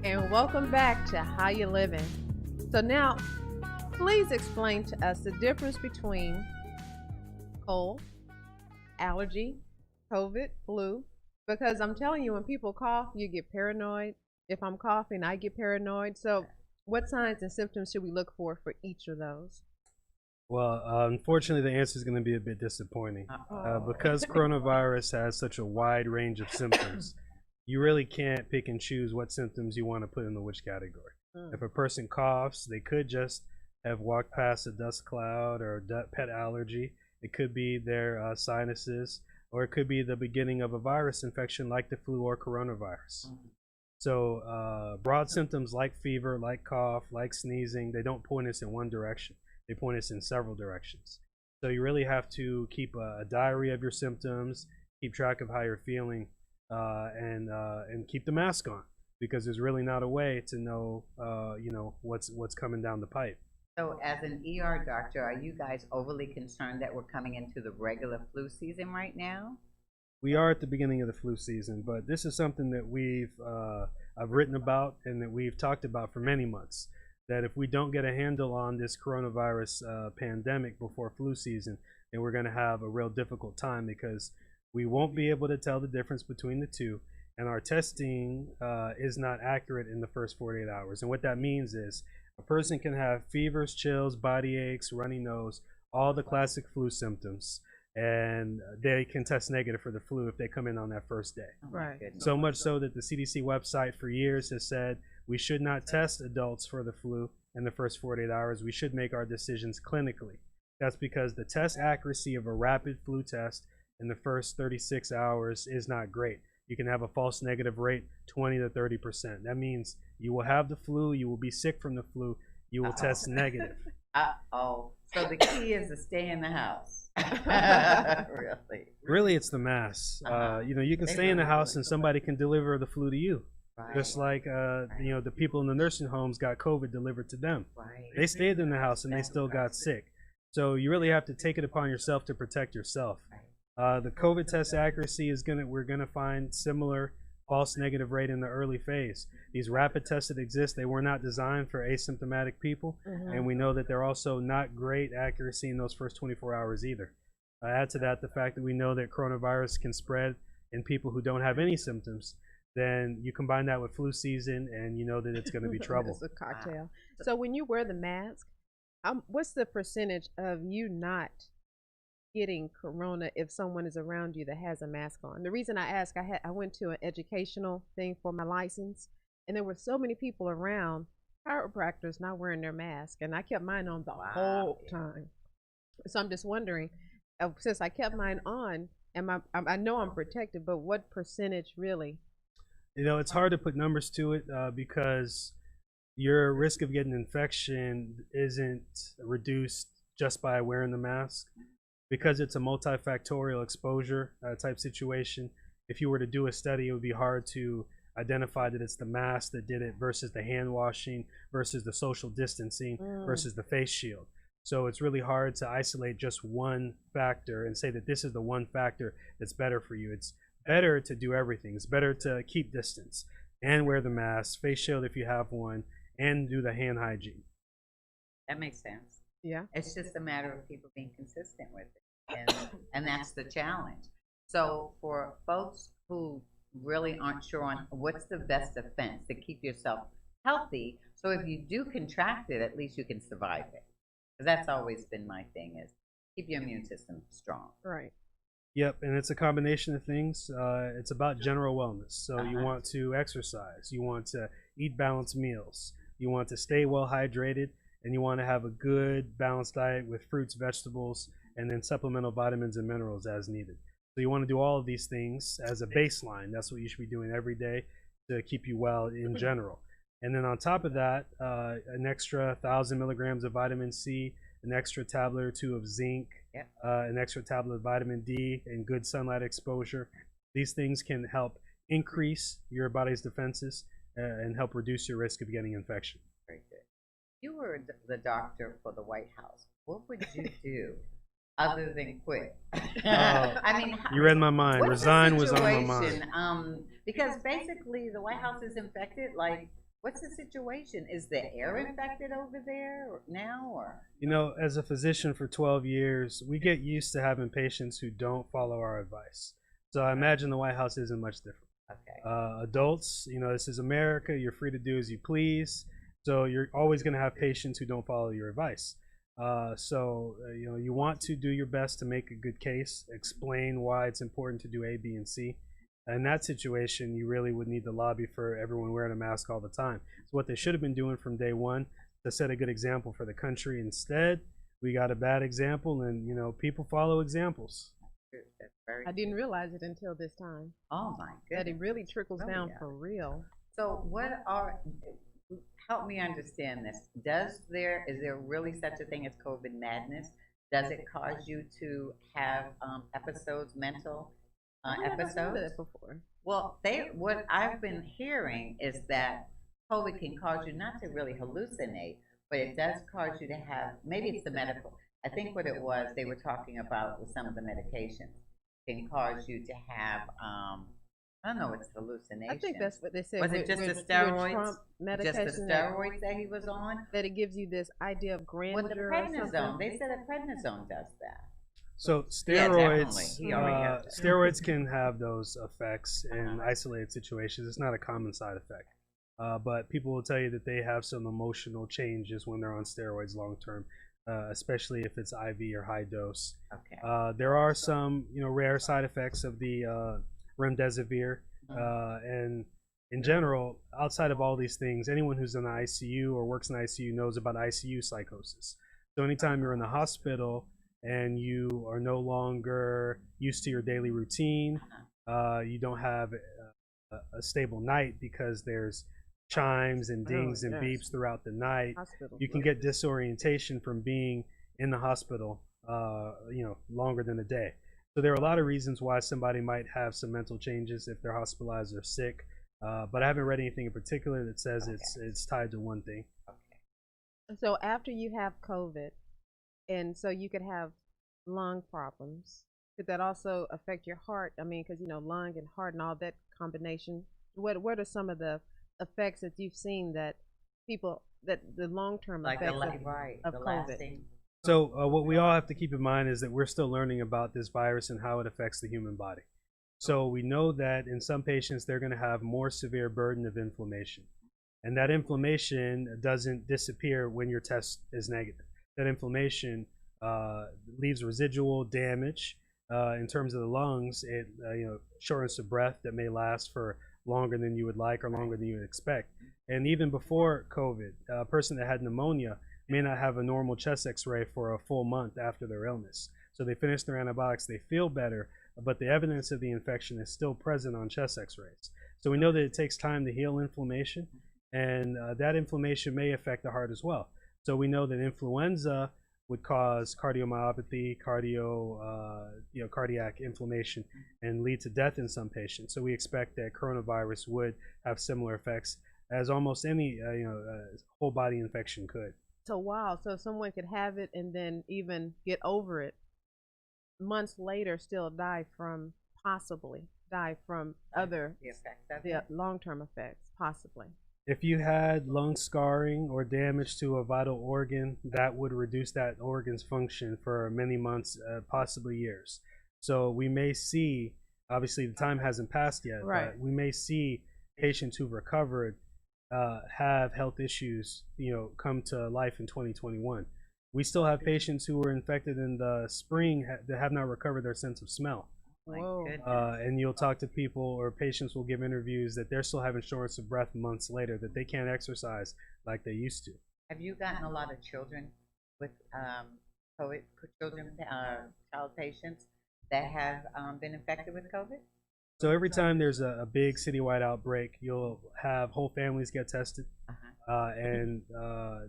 And welcome back to How You Livin'. So now, please explain to us the difference between cold, allergy, COVID, flu, because I'm telling you, when people cough, you get paranoid. If I'm coughing, I get paranoid. So what signs and symptoms should we look for each of those? Well, unfortunately, the answer is going to be a bit disappointing. Because coronavirus has such a wide range of symptoms, you really can't pick and choose what symptoms you want to put into which category. If a person coughs, they could just have walked past a dust cloud or a pet allergy. It could be their sinuses, or it could be the beginning of a virus infection like the flu or coronavirus. So broad symptoms like fever, like cough, like sneezing, they don't point us in one direction. They point us in several directions. So you really have to keep a diary of your symptoms, keep track of how you're feeling, and keep the mask on, because there's really not a way to know, what's coming down the pipe. So as an ER doctor, are you guys overly concerned that we're coming into the regular flu season right now? We are at the beginning of the flu season, but this is something that I've written about and that we've talked about for many months, that if we don't get a handle on this coronavirus pandemic before flu season, then we're going to have a real difficult time, because we won't be able to tell the difference between the two, and our testing is not accurate in the first 48 hours. And what that means is a person can have fevers, chills, body aches, runny nose, all the classic flu symptoms, and they can test negative for the flu if they come in on that first day. Right. So much so that the CDC website for years has said we should not test adults for the flu in the first 48 hours. We should make our decisions clinically. That's because the test accuracy of a rapid flu test in the first 36 hours is not great. You can have a false negative rate 20 to 30%. That means you will have the flu, you will be sick from the flu, you will test negative. So the key is to stay in the house. Really, it's the mask. You can stay in the house and somebody can deliver the flu to you. Right. Just like the people in the nursing homes got COVID delivered to them. Right. They stayed in the house and they still got sick. So you really have to take it upon yourself to protect yourself. The COVID test accuracy we're gonna find similar false negative rate in the early phase. These rapid tests that exist, they were not designed for asymptomatic people, and we know that they're also not great accuracy in those first 24 hours either. Add to that the fact that we know that coronavirus can spread in people who don't have any symptoms. Then you combine that with flu season, and you know that it's going to be trouble. It's a cocktail. So when you wear the mask, what's the percentage of you not getting corona if someone is around you that has a mask on? The reason I ask, I went to an educational thing for my license, and there were so many people around chiropractors not wearing their mask, and I kept mine on the whole time. So I'm just wondering, since I kept mine on, I know I'm protected, but what percentage really? You know, it's hard to put numbers to it because your risk of getting infection isn't reduced just by wearing the mask, because it's a multifactorial exposure type situation. If you were to do a study, it would be hard to identify that it's the mask that did it versus the hand washing versus the social distancing versus the face shield. So it's really hard to isolate just one factor and say that this is the one factor that's better for you. It's better to do everything. It's better to keep distance and wear the mask, face shield if you have one, and do the hand hygiene. That makes sense. Yeah. It's just a matter of people being consistent with it, and that's the challenge. So for folks who really aren't sure on what's the best defense to keep yourself healthy, so if you do contract it, at least you can survive it. Because that's always been my thing, is keep your immune system strong. Right. Yep, and it's a combination of things. It's about general wellness. So you want to exercise, you want to eat balanced meals, you want to stay well hydrated, and you want to have a good balanced diet with fruits, vegetables, and then supplemental vitamins and minerals as needed. So you want to do all of these things as a baseline. That's what you should be doing every day to keep you well in general. And then on top of that, an extra 1,000 milligrams of vitamin C, an extra tablet or two of zinc, an extra tablet of vitamin D, and good sunlight exposure. These things can help increase your body's defenses and help reduce your risk of getting infection. Very good. You were the doctor for the White House. What would you do other than quit? I mean, you read my mind. Resign was on my mind. Because basically the White House is infected. Like, what's the situation? Is the air infected over there now, or? You know, as a physician for 12 years, we get used to having patients who don't follow our advice. So I imagine the White House isn't much different. Okay. Adults, you know, this is America. You're free to do as you please. So you're always going to have patients who don't follow your advice. You know, you want to do your best to make a good case, explain why it's important to do A, B, and C. In that situation, you really would need to lobby for everyone wearing a mask all the time. It's what they should have been doing from day one to set a good example for the country. Instead, we got a bad example, and, you know, people follow examples. I didn't realize it until this time. Oh my goodness. That it really trickles down for real. So help me understand this. Is there really such a thing as COVID madness? Does it cause you to have mental episodes? Before. Well, what I've been hearing is that COVID can cause you not to really hallucinate, but it does cause you to have, maybe it's the medical. I think what it was, they were talking about with some of the medications, can cause you to have, I don't know, it's hallucination. I think that's what they said. Was it just the steroids? Trump medication Just the steroids that he was on? That it gives you this idea of grandeur. With the prednisone, they said that prednisone does that. So steroids, steroids can have those effects in isolated situations. It's not a common side effect, but people will tell you that they have some emotional changes when they're on steroids long term, especially if it's IV or high dose. Okay. There are some, you know, rare side effects of the remdesivir, and in general, outside of all these things, anyone who's in the ICU or works in the ICU knows about ICU psychosis. So anytime you're in the hospital and you are no longer used to your daily routine, you don't have a stable night because there's chimes and dings and beeps throughout the night. You can get disorientation from being in the hospital, you know, longer than a day. So there are a lot of reasons why somebody might have some mental changes if they're hospitalized or sick, but I haven't read anything in particular that says it's tied to one thing. So after you have COVID, and so you could have lung problems, could that also affect your heart? I mean, because, you know, lung and heart and all that combination. What are some of the effects that you've seen that people, that the long-term effects of COVID? So what we all have to keep in mind is that we're still learning about this virus and how it affects the human body. So we know that in some patients, they're going to have more severe burden of inflammation. And that inflammation doesn't disappear when your test is negative. That inflammation leaves residual damage in terms of the lungs. It shortness of breath that may last for longer than you would like or longer than you would expect. And even before COVID, a person that had pneumonia may not have a normal chest x-ray for a full month after their illness. So they finish their antibiotics, they feel better, but the evidence of the infection is still present on chest x-rays. So we know that it takes time to heal inflammation, and that inflammation may affect the heart as well. So we know that influenza would cause cardiomyopathy, cardiac inflammation, and lead to death in some patients. So we expect that coronavirus would have similar effects as almost any whole body infection could. So wow, so someone could have it and then even get over it, months later still possibly die from other long-term effects, possibly. If you had lung scarring or damage to a vital organ, that would reduce that organ's function for many months, possibly years. So we may see, obviously the time hasn't passed yet, right, but we may see patients who've recovered have health issues, come to life in 2021. We still have patients who were infected in the spring that have not recovered their sense of smell. And you'll talk to people, or patients will give interviews that they're still having shortness of breath months later, that they can't exercise like they used to. Have you gotten a lot of children with COVID, child patients that have been infected with COVID? So every time there's a big citywide outbreak, you'll have whole families get tested. And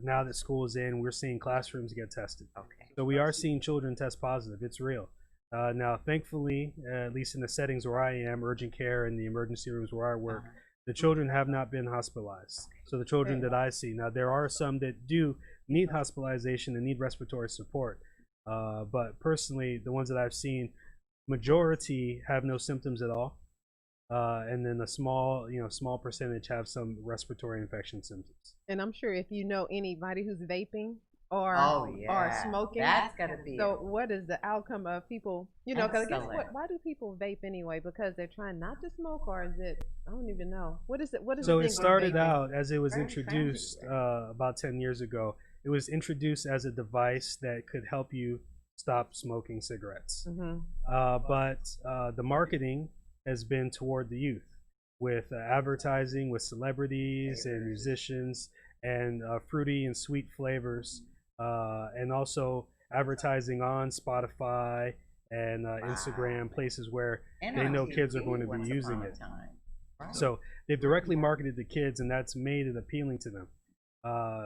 now that school is in, we're seeing classrooms get tested. Okay. So we are seeing children test positive. It's real. Now, thankfully, at least in the settings where I am, urgent care and the emergency rooms where I work, the children have not been hospitalized. So the children that I see, now there are some that do need hospitalization and need respiratory support. But personally, the ones that I've seen, majority have no symptoms at all. And then a small percentage have some respiratory infection symptoms. And I'm sure if you know anybody who's vaping or smoking, that's gotta be. So what is the outcome of people? Because guess what? Why do people vape anyway? Because they're trying not to smoke, or is it? I don't even know. What is it? What is so the it started out as it was introduced about 10 years ago. It was introduced as a device that could help you stop smoking cigarettes. But the marketing has been toward the youth, with advertising with celebrities and musicians, and fruity and sweet flavors, and also advertising on Spotify and Instagram, places where they know kids are going to be using it. So they've directly marketed to kids, and that's made it appealing to them.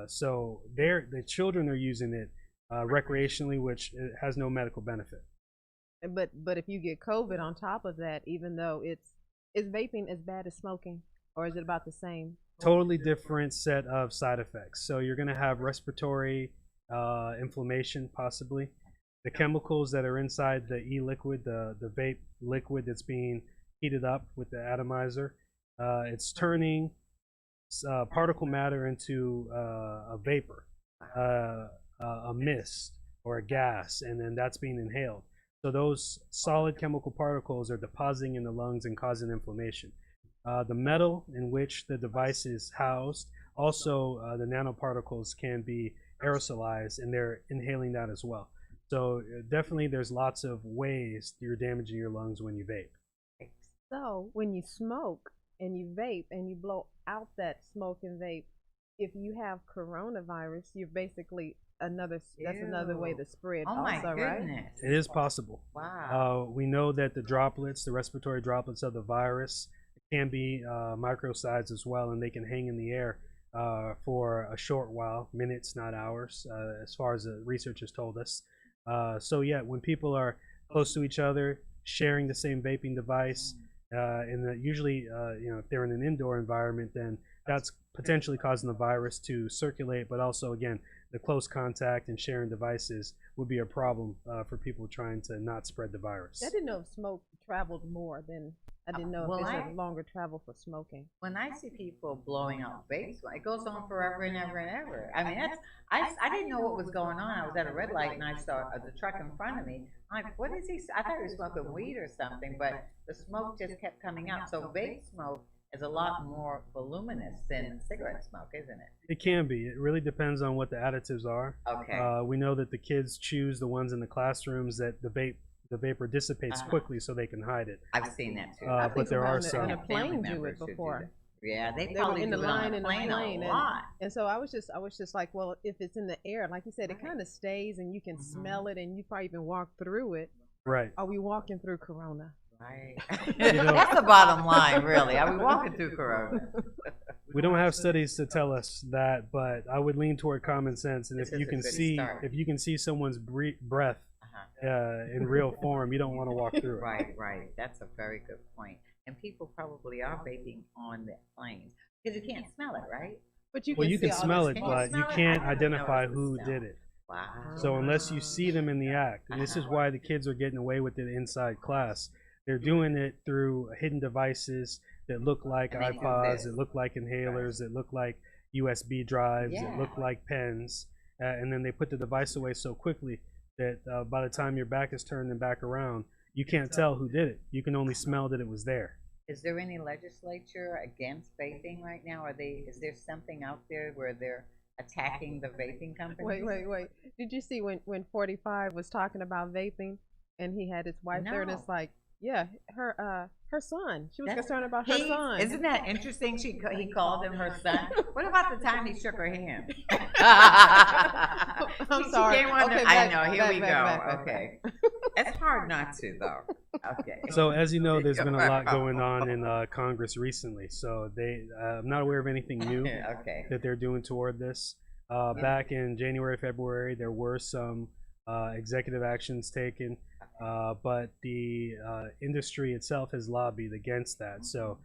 So the children are using it recreationally, which has no medical benefit. But if you get COVID on top of that, even though is vaping as bad as smoking, or is it about the same? Totally different set of side effects. So you're going to have respiratory inflammation, possibly. The chemicals that are inside the e-liquid, the vape liquid that's being heated up with the atomizer, it's turning particle matter into a vapor, a mist, or a gas, and then that's being inhaled. So those solid chemical particles are depositing in the lungs and causing inflammation. The metal in which the device is housed, also the nanoparticles can be aerosolized, and they're inhaling that as well. So definitely there's lots of ways you're damaging your lungs when you vape. So when you smoke and you vape and you blow out that smoke and vape, if you have coronavirus, you're basically that's another way to spread also, right? It is possible. Wow. We know that the droplets, the respiratory droplets of the virus, can be micro-sized as well, and they can hang in the air for a short while, minutes, not hours, as far as the research has told us. So yeah, when people are close to each other, sharing the same vaping device, and usually, if they're in an indoor environment, then that's potentially causing the virus to circulate. But also, again, the close contact and sharing devices would be a problem for people trying to not spread the virus. I didn't know if smoke traveled more than I didn't know Well, if it's a longer travel for smoking. when I see people blowing out vapes, it goes on forever and ever and ever. I mean, I didn't know what was going on. I was at a red light and I saw the truck in front of me. I'm like, what is he? I thought he was smoking weed or something, but the smoke just kept coming out. So vape smoke is a lot more voluminous than cigarette smoke, isn't it? It can be. It really depends on what the additives are. Okay. We know that the kids choose the ones in the classrooms that the vapor dissipates quickly so they can hide it. I've seen that too. But there are On some. a plane do it before. Yeah, they They were probably in the do it line on in a the plane plane, a lot. and so I was just like, well, if it's in the air, like you said, it Right. kind of stays, and you can smell it, and you probably even walk through it. Right. Are we walking through Corona? Right. You know- That's the bottom line, really. Are we walking through Corona? We don't have studies to tell us that, but I would lean toward common sense. And This if you is a can good see, start. if you can see someone's breath Uh-huh. in real form, you don't want to walk through it. Right, right. That's a very good point. And people probably are vaping on the planes because you can't smell it, right? But you Well, can you see can all smell this it, Can you but you smell it? can't I never identify noticed the who smell. did it. Wow. So unless you see them in the act, and this is why the kids are getting away with it inside class, they're doing it through hidden devices that look like And they do iPods, this. that look like inhalers, that look like USB drives, that Yeah. look like pens, and then they put the device away so quickly that by the time your back is turned and back around, you can't tell who did it. You can only smell that it was there. Is there any legislature against vaping right now? Is there something out there where they're attacking the vaping companies? Wait. Did you see when 45 was talking about vaping, and he had his wife there, and it's No. like, yeah, her son. She was That's- concerned about her son. Isn't that interesting? He called him her son. What about the time he shook her hand? I'm sorry. She came on Okay, I back- know. Here back- we back- go. back- back- Okay. It's hard not to, though. Okay. So as you know, there's been a lot going on in Congress recently. So I'm not aware of anything new Okay. that they're doing toward this. Back in January, February, there were some executive actions taken, but the industry itself has lobbied against that. So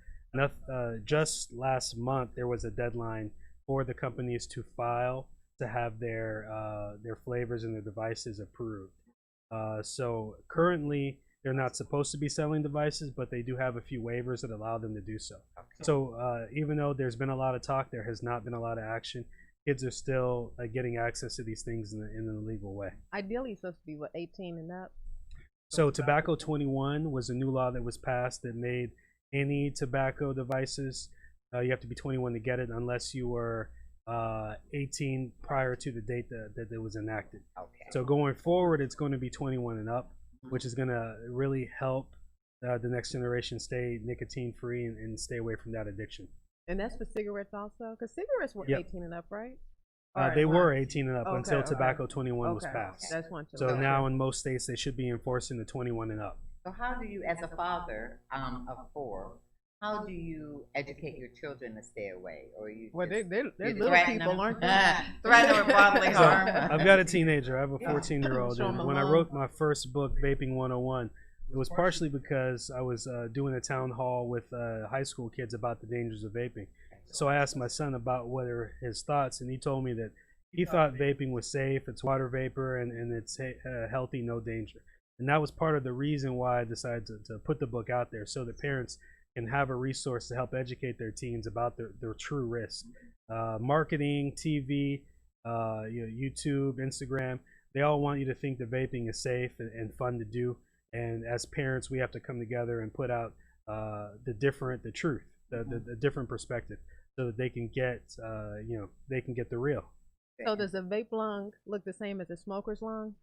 just last month, there was a deadline for the companies to file to have their flavors and their devices approved. So currently, they're not supposed to be selling devices, but they do have a few waivers that allow them to do so. So even though there's been a lot of talk, there has not been a lot of action. Kids are still getting access to these things in a legal way. Ideally, it's supposed to be what, 18 and up. So Tobacco 21 was a new law that was passed that made any tobacco devices, you have to be 21 to get it unless you were 18 prior to the date that it was enacted. Okay. So going forward, it's going to be 21 and up, which is going to really help the next generation stay nicotine free and stay away from that addiction. And that's for cigarettes also? Because cigarettes were Yep. 18 and up, right? They were 18 and up Okay, until okay. Tobacco 21 was Okay. passed. That's one. So now in most states, they should be enforcing the 21 and up. So how do you, as a father of 4, how do you educate your children to stay away? Or you Well, just, they're you little threaten people, them? aren't they? Threaten them with bodily So, harm. I've got a teenager. I have a 14-year-old. Show 'em And when I along. wrote my first book, Vaping 101, it was partially because I was doing a town hall with high school kids about the dangers of vaping. So I asked my son about what are his thoughts, and he told me that he thought vaping was safe, it's water vapor, and it's healthy, no danger. And that was part of the reason why I decided to put the book out there, so that parents can have a resource to help educate their teens about their true risk. Marketing, TV, YouTube, Instagram, they all want you to think that vaping is safe and fun to do. And as parents, we have to come together and put out the truth, the different perspective, so that they can get, they can get the real. So does a vape lung look the same as a smoker's lung?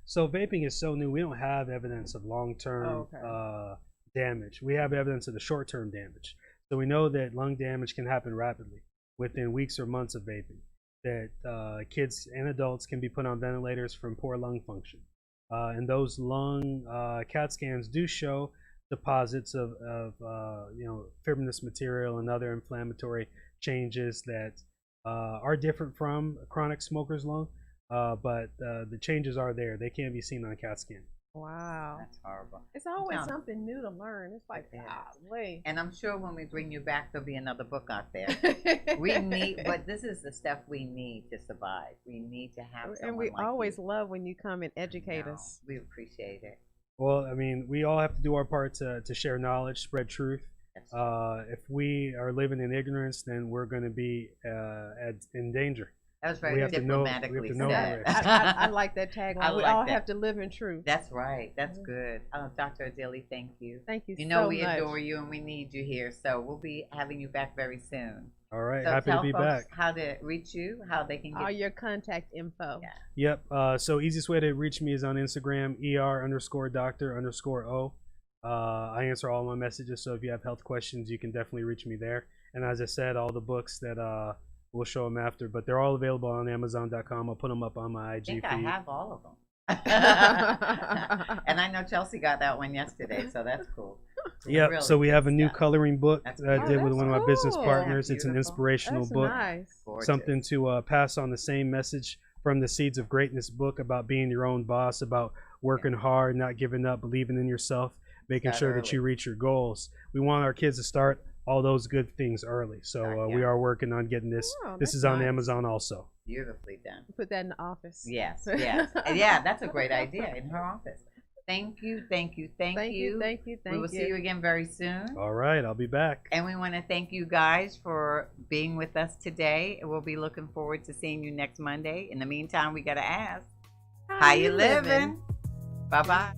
So vaping is so new, we don't have evidence of long-term damage. We have evidence of the short-term damage. So we know that lung damage can happen rapidly within weeks or months of vaping, that kids and adults can be put on ventilators from poor lung function. And those lung CAT scans do show deposits of fibrinous material and other inflammatory changes that are different from a chronic smoker's lung, but the changes are there. They can be seen on CAT scan. Wow. That's horrible. It's always Sounds- something new to learn. It's like, It is. wait. And I'm sure when we bring you back, there'll be another book out there. We need, but this is the stuff we need to survive. We need to have someone And we like always you. love when you come and educate No, us. we appreciate it. Well, I mean, we all have to do our part to share knowledge, spread truth. If we are living in ignorance, then we're going to be in danger. That was We very have to know- we have diplomatically to know said. the risk. I like that tagline. I We like all that. have to live in truth. That's right. That's good. Dr. Adili, thank you. Thank you You know so we much. adore you and we need you here. So we'll be having you back very soon. All right, So happy to tell be folks back. how to reach you, how they can All get your contact info. Yeah. Yep. So easiest way to reach me is on Instagram, er_doctor_o. I answer all my messages, so if you have health questions, you can definitely reach me there. And as I said, all the books that we'll show them after, but they're all available on Amazon.com. I'll put them up on my IG I think feed. I have all of them. And I know Chelsea got that one yesterday, so that's cool. Yep. Really so we have a good new stuff. coloring book That's that I cool. did Oh, with one of my that's business cool. partners. It's an Beautiful. inspirational That's book. nice. Gorgeous. Something to pass on the same message from the Seeds of Greatness book about being your own boss, about working hard, not giving up, believing in yourself, making Start sure that early. you reach your goals. We want our kids to start all those good things early. So Right, we yeah. are working on getting this. Oh, This that's is on nice. Amazon also. Beautifully done. Put that in the office. Yes, yes. Yeah, that's a great idea in her office. Thank you, thank you, thank you. Thank you. We will see you again very soon. All right, I'll be back. And we want to thank you guys for being with us today. We'll be looking forward to seeing you next Monday. In the meantime, we got to ask, how you living? Bye-bye.